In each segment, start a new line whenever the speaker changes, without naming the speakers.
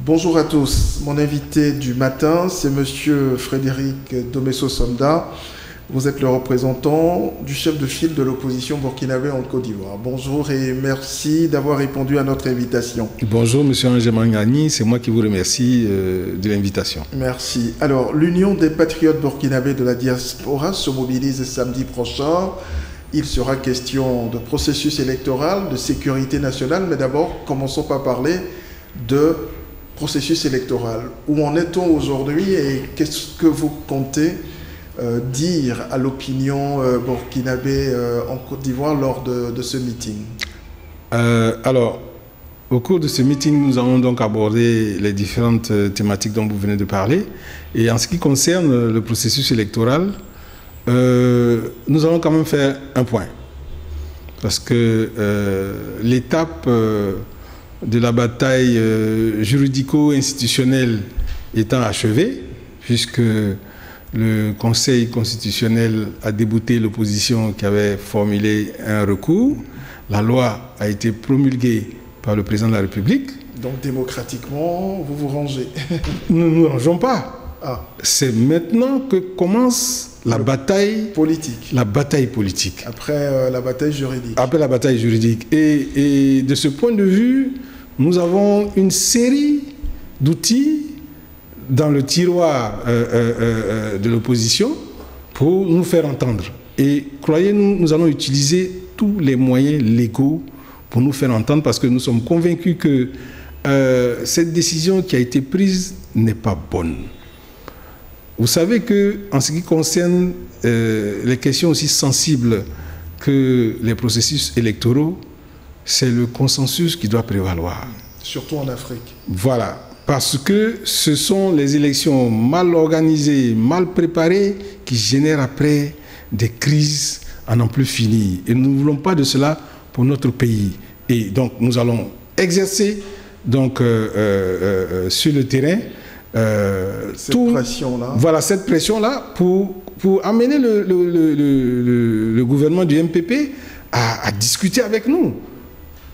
Bonjour à tous. Mon invité du matin, c'est Monsieur Frédéric Domesso-Sonda. Vous êtes le représentant du chef de file de l'opposition burkinabé en Côte d'Ivoire. Bonjour et merci d'avoir répondu à notre invitation.
Bonjour Monsieur Angé Mangani, c'est moi qui vous remercie de l'invitation.
Merci. Alors, l'Union des patriotes burkinabés de la diaspora se mobilise samedi prochain. Il sera question de processus électoral, de sécurité nationale, mais d'abord, commençons par parler de processus électoral. Où en est-on aujourd'hui et qu'est-ce que vous comptez dire à l'opinion burkinabé en Côte d'Ivoire lors de ce meeting?
Alors, au cours de ce meeting, nous allons donc aborder les différentes thématiques dont vous venez de parler. Et en ce qui concerne le processus électoral, nous allons quand même faire un point. Parce que l'étape de la bataille juridico-institutionnelle étant achevée, puisque le Conseil constitutionnel a débouté l'opposition qui avait formulé un recours, la loi a été promulguée par le président de la République.
Donc démocratiquement, vous vous rangez?
Nous ne nous rangeons pas.
Ah.
C'est maintenant que commence la bataille
politique.
La bataille politique.
Après la bataille juridique.
Après la bataille juridique. Et de ce point de vue, nous avons une série d'outils dans le tiroir de l'opposition pour nous faire entendre. Et croyez-nous, nous allons utiliser tous les moyens légaux pour nous faire entendre parce que nous sommes convaincus que cette décision qui a été prise n'est pas bonne. Vous savez qu'en ce qui concerne les questions aussi sensibles que les processus électoraux, c'est le consensus qui doit prévaloir.
Surtout en Afrique.
Voilà. Parce que ce sont les élections mal organisées, mal préparées qui génèrent après des crises à n'en plus finir. Et nous ne voulons pas de cela pour notre pays. Et donc nous allons exercer donc, sur le terrain
cette pression-là.
Voilà, cette pression-là pour amener le gouvernement du MPP à discuter avec nous.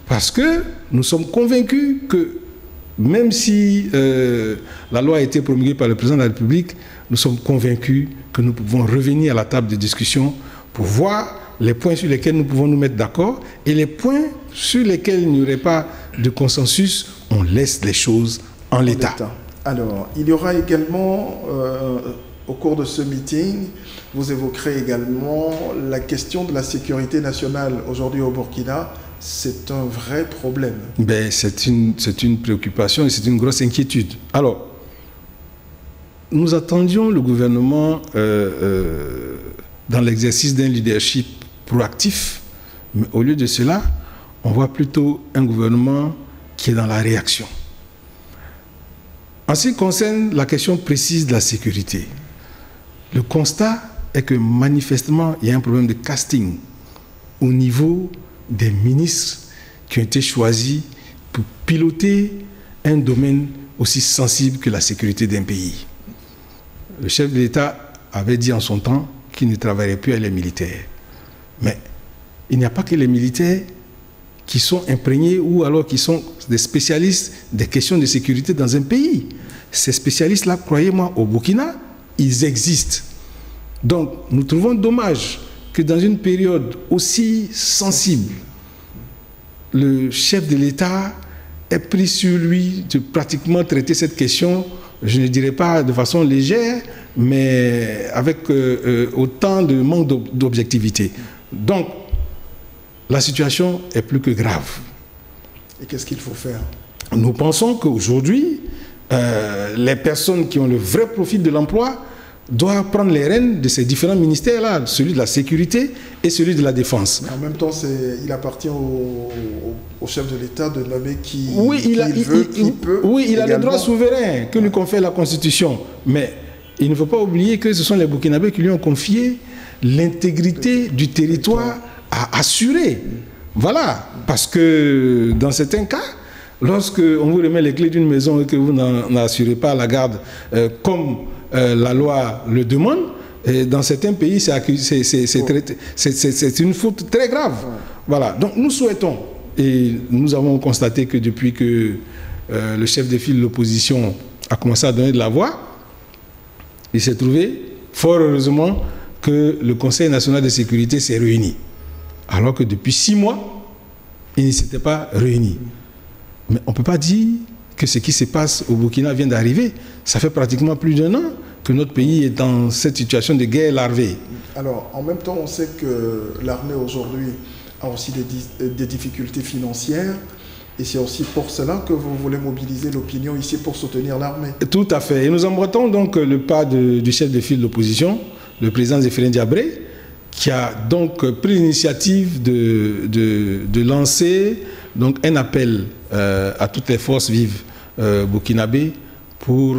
Parce que nous sommes convaincus que même si la loi a été promulguée par le président de la République, nous sommes convaincus que nous pouvons revenir à la table de discussion pour voir les points sur lesquels nous pouvons nous mettre d'accord et les points sur lesquels il n'y aurait pas de consensus, on laisse les choses en l'état.
Alors, il y aura également, au cours de ce meeting, vous évoquerez également la question de la sécurité nationale aujourd'hui au Burkina. C'est un vrai problème.
Ben, c'est une préoccupation et c'est une grosse inquiétude. Alors, nous attendions le gouvernement dans l'exercice d'un leadership proactif, mais au lieu de cela, on voit plutôt un gouvernement qui est dans la réaction. En ce qui concerne la question précise de la sécurité, le constat est que manifestement, il y a un problème de casting au niveau des ministres qui ont été choisis pour piloter un domaine aussi sensible que la sécurité d'un pays. Le chef de l'État avait dit en son temps qu'il ne travaillerait plus avec les militaires. Mais il n'y a pas que les militaires qui sont imprégnés ou alors qui sont des spécialistes des questions de sécurité dans un pays. Ces spécialistes-là, croyez-moi, au Burkina, ils existent. Donc, nous trouvons dommage que dans une période aussi sensible, le chef de l'État ait pris sur lui de pratiquement traiter cette question, je ne dirais pas de façon légère, mais avec autant de manque d'objectivité. Donc, la situation est plus que grave.
Et qu'est-ce qu'il faut faire?
Nous pensons qu'aujourd'hui, les personnes qui ont le vrai profil de l'emploi doivent prendre les rênes de ces différents ministères-là, celui de la sécurité et celui de la défense.
Mais en même temps, il appartient au chef de l'État de nommer qui peut.
Oui, il a le droit souverain que lui confère la Constitution. Mais il ne faut pas oublier que ce sont les Burkinabés qui lui ont confié l'intégrité du territoire à assurer. Voilà, parce que dans certains cas, lorsque on vous remet les clés d'une maison et que vous n'assurez pas la garde comme la loi le demande, et dans certains pays, c'est une faute très grave. Voilà, donc nous souhaitons, et nous avons constaté que depuis que le chef de file de l'opposition a commencé à donner de la voix, il s'est trouvé, fort heureusement, que le Conseil national de sécurité s'est réuni. Alors que depuis 6 mois, il ne s'était pas réuni. Mais on ne peut pas dire que ce qui se passe au Burkina vient d'arriver. Ça fait pratiquement plus d'1 an que notre pays est dans cette situation de guerre larvée.
Alors, en même temps, on sait que l'armée aujourd'hui a aussi des difficultés financières. Et c'est aussi pour cela que vous voulez mobiliser l'opinion ici pour soutenir l'armée.
Tout à fait. Et nous emboîtons donc le pas du chef de file de l'opposition, le président Zéphirine Diabré, qui a donc pris l'initiative de lancer donc un appel à toutes les forces vives burkinabées pour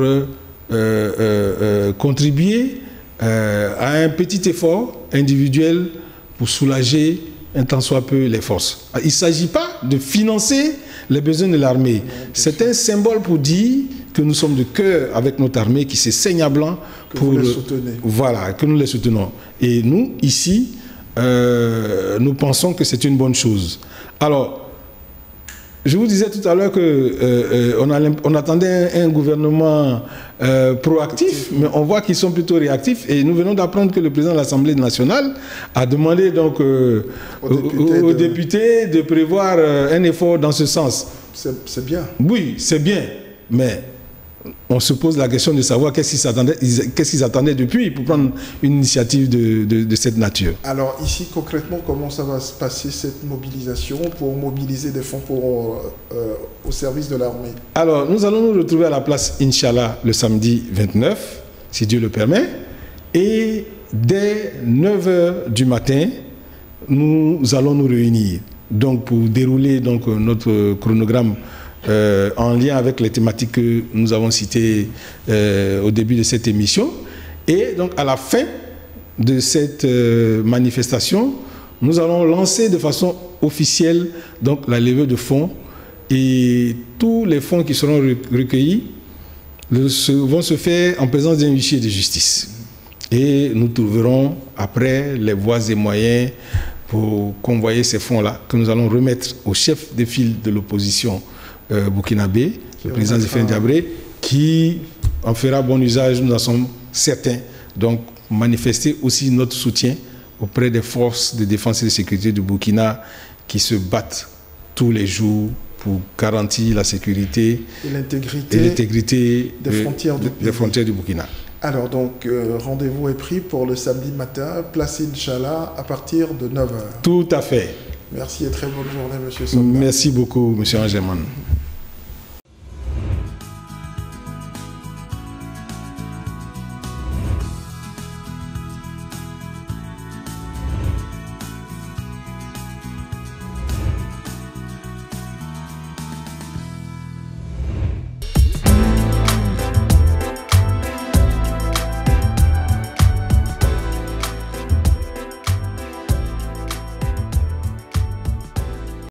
contribuer à un petit effort individuel pour soulager un tant soit peu les forces. Il ne s'agit pas de financer les besoins de l'armée. C'est un symbole pour dire que nous sommes de cœur avec notre armée qui se saigne à blanc pour
vous les soutenez.
Voilà, que nous les soutenons. Et nous, ici, nous pensons que c'est une bonne chose. Alors, je vous disais tout à l'heure qu'on attendait un gouvernement proactif, mais on voit qu'ils sont plutôt réactifs. Et nous venons d'apprendre que le président de l'Assemblée nationale a demandé donc aux députés de prévoir un effort dans ce sens.
C'est bien.
Oui, c'est bien, mais on se pose la question de savoir qu'est-ce qu'ils attendaient depuis pour prendre une initiative de cette nature.
Alors ici, concrètement, comment ça va se passer cette mobilisation pour mobiliser des fonds au service de l'armée? Alors,
nous allons nous retrouver à la place Inch'Allah le samedi 29, si Dieu le permet, et dès 9h du matin, nous allons nous réunir donc, pour dérouler donc, notre chronogramme en lien avec les thématiques que nous avons citées au début de cette émission. Et donc à la fin de cette manifestation, nous allons lancer de façon officielle donc, la levée de fonds, et tous les fonds qui seront recueillis vont se faire en présence d'un huissier de justice. Et nous trouverons après les voies et moyens pour convoyer ces fonds-là que nous allons remettre au chef de file de l'opposition burkinabé, le président Zéphirine Diabré, qui en fera bon usage, nous en sommes certains. Donc, manifester aussi notre soutien auprès des forces de défense et de sécurité du Burkina qui se battent tous les jours pour garantir la sécurité et l'intégrité des frontières du Burkina.
Alors, donc, rendez-vous est pris pour le samedi matin, place Inch'Allah, à partir de 9h.
Tout à fait.
Merci et très bonne journée, M. Somba.
Merci beaucoup, M. Angerman.